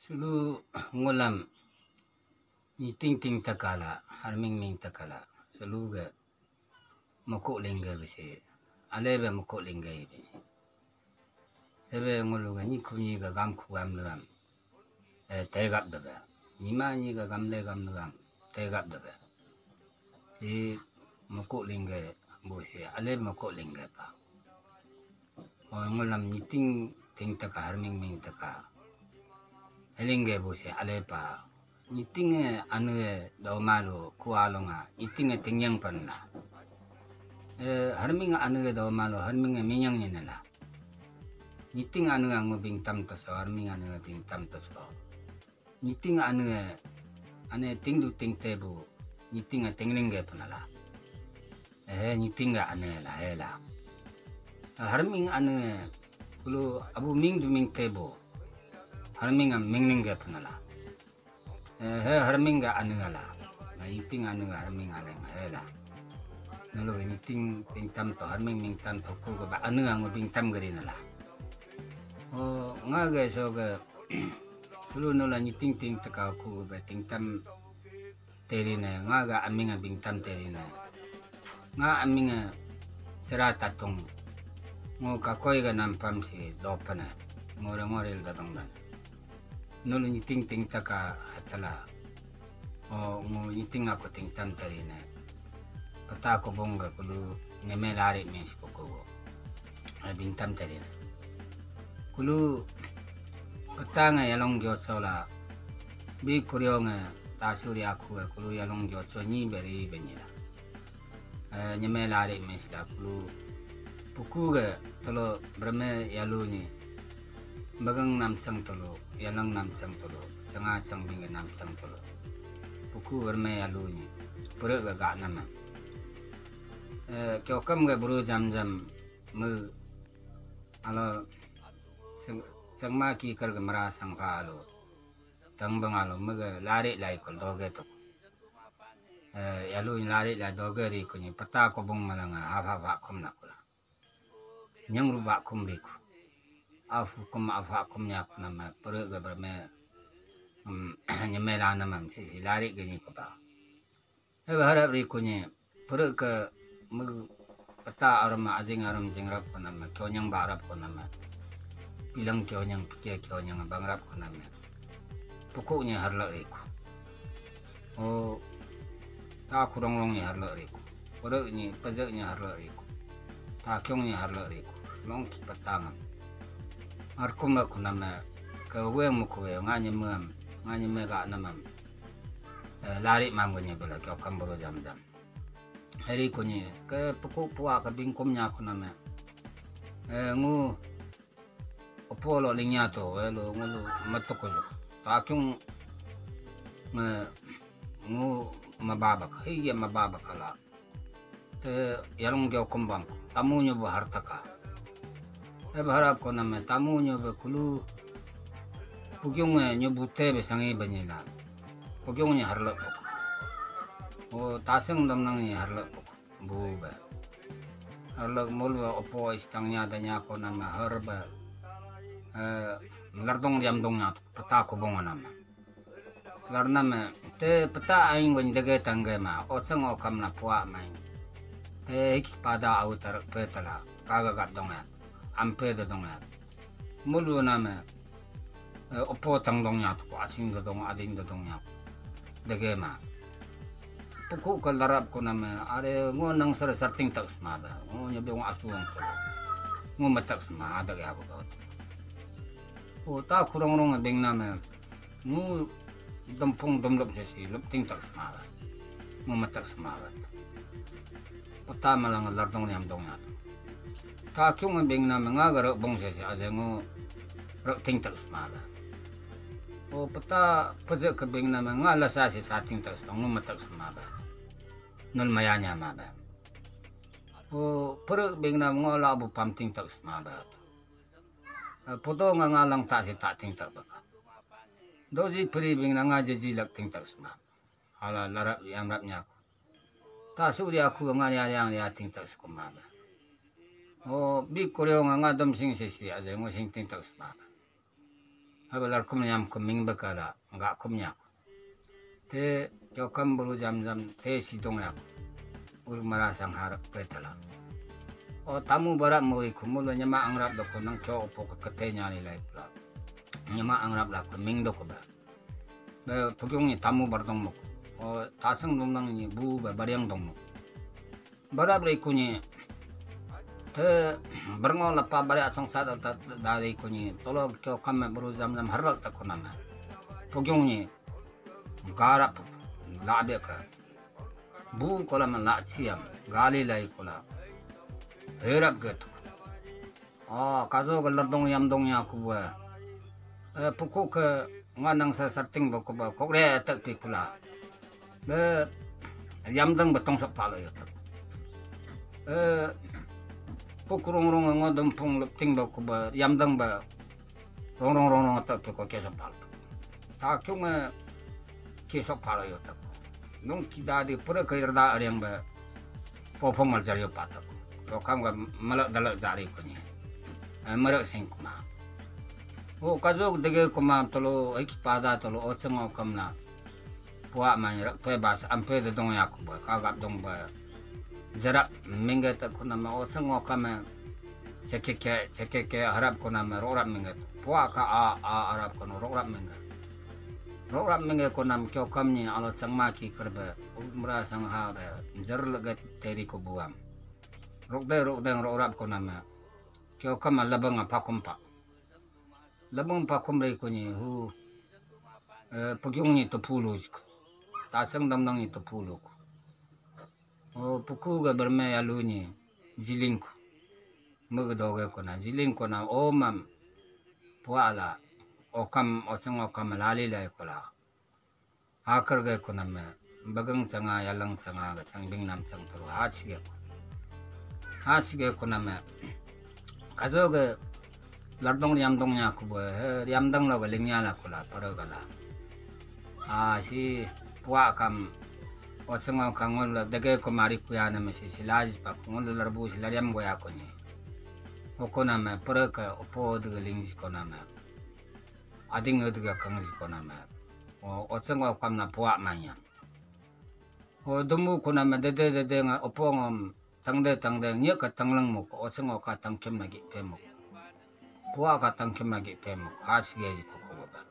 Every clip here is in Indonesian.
Sulu ngulam ni ting ting takala harming ming takala sulu ga mako lingga bese alebe mako lingga ibe sebe ngulu ga ni kunyi ga gam ku gam ngam tegap daga ni ma ni ga gam le gam ngam tegap daga si mako lingga bose alebe mako lingga pa o ngulam ni ting ting taka harming ming taka elingge bose alepa nitinge anu do malu kualonga itinge tingyang panla harminga anu do malu harminga minyang ni nala niting anu ang bing tam to so harminga anu bing tam to so niting anu ane tingdu ting tebu nitinga tinglingge panala nitinga anu la hela harminga anu kulu abu mingdu ming tebu harminga minglingge panala harminga anungala na iting anunga harminga leng hela nalo iting ting tam to harming ming tam to ko ba anunga ngo bing tam gari nala o nga ga so ga sulu nola niting ting taka ko ba ting tam teri na nga ga aminga bing tam teri na nga aminga serata tong ngo ka koi ga nampam si dopana ngore ngore da dong dan nolo niting ting taka hatala o ngo niting ako ting tam tari na pata ko bonga kulu neme lari mes ko ko bing tam tari na kulu pata nga yalong gyotso la bi kuryo nga tasuri aku kulu yalong gyotso ni beri benyila neme lari mes la kulu puku ga tolo brame yalu ni bagang nam chang tolo yalang nam chang tolo changa chang binga nam chang tolo puku berme yalu ni pura ga ga nama kyo kam ga buru jam jam mu alo chang ma ki kar ga mara sang ka alo tang bang alo mu ga lari lai kol doge to yalu ni lari lai doge ri ko ni pata ko bong malanga ha ha kom na kula nyang ru ba kom ri ko afu kum afa kum nya nama pura ga berme nyemela nama si lari gini ko ba harap ri ko ni pura ka mu pata arama ajing aram jingrap ko nama kyonyang barap ko nama bilang kyonyang pikir kyonyang bangrap ko nama pokoknya harla ri ko o ta kurang long ni harla ri ko pura ni pajak ni harla ri ko ta kyong ni harla ri ko long ki patangan arkum aku nama ke weng muku ngani mega nama lari mangunya bela kau kamburu jam jam hari kuni ke pokok puak ke bingkumnya aku nama ngu opolo lingnya to lo ngulu matoko jo takyung ngu mababak iya mababak ala te yarung kau kumbang tamunya bu hartaka berharap ko nama tamu nyoba kulu pugyong nyobu tebe sangi banyela pugyong harlok o taseng damnang ni harlok buba harlok mulwa opo istangnya danya ko nama harba lardong jamdong nya peta ko bonga nama karena me te peta aing gon dege tangga ma o sang o kam na puak main te iki pada autar petala kaga gadonga ampe da donga mulu nama opo tang dongnya ko asing da dong ading da dongnya dege ma puku kal darap ko nama are ngo nang sar sarting tak sma ba ngo nyobe ngo asuang ko ngo matak sma ada ya ko o ta kurang rong ding nama ngo dampung domlop sesi lop ting tak sma ba ngo matak sma ba pata malang lardong nyam dongnya ta kyung bing na nga gar bong se aje ngo ro ting tak smala o pata paje ka bing na nga la sa si sa ting tak ngo matak smala nol mayanya ma ba o pur bing na ngo la bu pam ting tak smala podo nga lang ta si ta ting tak ba doji pri bing na nga je ji lak ting tak smala ala larap yam rap nya ta su dia ku nga yang ya ting tak smala o bi koreo nga dom sing sesi aja ngo sing ting tak sma habelar kum nyam kum ming bakala nga kum nyak te jokam buru jam te sidong yak ur marasang harap petala o tamu barat mo ikumul nyama angrap do kunang kyo opo ketenya ni lai pula nyama angrap la kum ming do ko ba pugyong ni tamu bardong mo o tasang nomnang ni bu ba baryang dong mo barat bre kunyi te berngol apa bari asong sada dari kuni tolo kyo kame buru zam harlak ta kunama pugyong ni garap labe ka bu kola man la chiam gali lai kola herap getu kazo galardong yamdong ya kubwa puku ke nganang sa sarting bako ba kokre tak pikula be yamdang betong sok palo ya tak pukurong-rong ngodom pung lepting ba kuba yamdang ba rong tak ko kesok palo ta kyung kesok palo yo tak nung kita di pura kairda aryang ba popong maljar yo patak to kam ga malak dalak jari ko ni marak sing kuma o kazok dege kuma tolo ekipada tolo ocheng okam na puak manyak pe bas ampe de dong ya kuba kagap dong ba jarak minggat ko na ma ocheng okam cekeke harap ko na ma rorap minggat puak ka harap ko rorap minggat ko nam kyo kam ni alo changma ki kerba umra sang ha ba jar lagat teri ko buam rokdeng rorap ko na ma kyo kam labang pakumpa labang pakum re ko ni hu pugyong ni to pulu tasang damnang ni to pulu o puku ga berme alu ni jiling ko magdoge ko na jiling ko na o mam puala okam ochang okam lali lai ko la akar ge ko na me bagang changa yalang changa ga changbing nam chang turu hachige ko na me kazo ge lardong yamdong nya ko yamdang lo ga lingya la ko la paragala si puak kam ochang okam ngol dege ko mari ku ya na me si laj pa ngol larbu si laryam go ya ko ni okona me paraka opo de ling ko na me ading ödüga kangsi konama ochang okam na puak manya dumu konama dede nga opongom tangde nye ka tanglang mo ochang oka tangkem lagi pemok puak ka tangkem lagi pemok hasige ko ba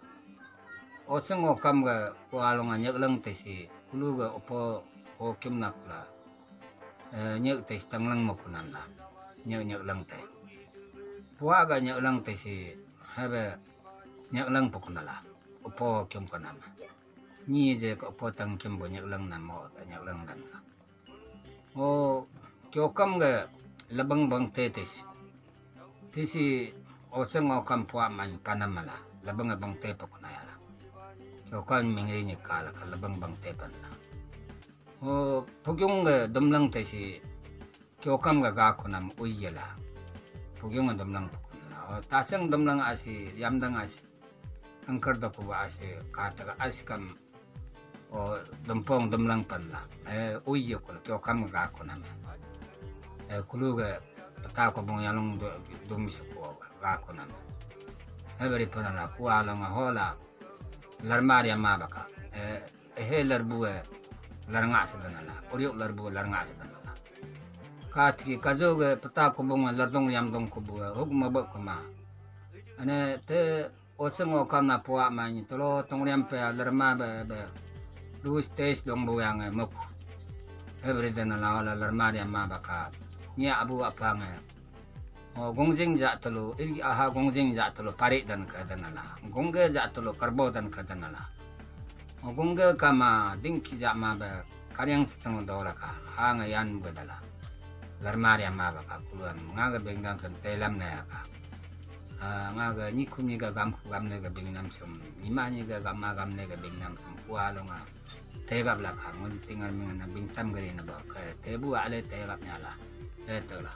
ochang okam ga walonga nyaklang tesi kulu ga opo okem nakla nyak tes tanglang mo konana nyaklang te puak ga nyaklang tesi habe nyaklang pokunala opo kyom kanama ni je ko opo tang kyom bo nyaklang na mo nyaklang dan o kyokam ga labang bang tetes tisi ochang okam puak man panamala labang bang te pokunaya kyokam mingi ni kala ka labang bang te panla o pugyong ga domlang tesi kyokam ga ga kunam uyela pugyong ga domlang pokunala tasang domlang asi yamdang asi angker da ko ase kata ka askam o dompong domlang panla uye ko kyo kam ga ko na kulu ga ta ko bong yalong dum si ko ga ko na bari panala ko ala nga hola larmari ma baka larbu larnga sa danala oriok larbu larnga sa danala kati kazo ga pata ko bong lardong yamdong ko bu hugma ba ko ma ane te ochang okam na puak mani tolo tongyam pe larma ba lu stage dong bu yang mok every day na la larma ya ma baka nya abu apa nga gongjing ja tolo iri aha gongjing ja tolo pare dan ka danala gongge ja tolo karbo dan ka danala gongge kama dingki ja ma ba karyang sitang dola ka ha nga yan badala larma ya ma baka kuluan ngaga bengdan kan telam na ya ka ngaga ni kumi ga gam ne ga bingnam som imani ga gamma gam ne ga bingnam som kualo nga tebab la ka ngun tingal mi na bingtam gari na ba ka tebu ale tegap nyala etola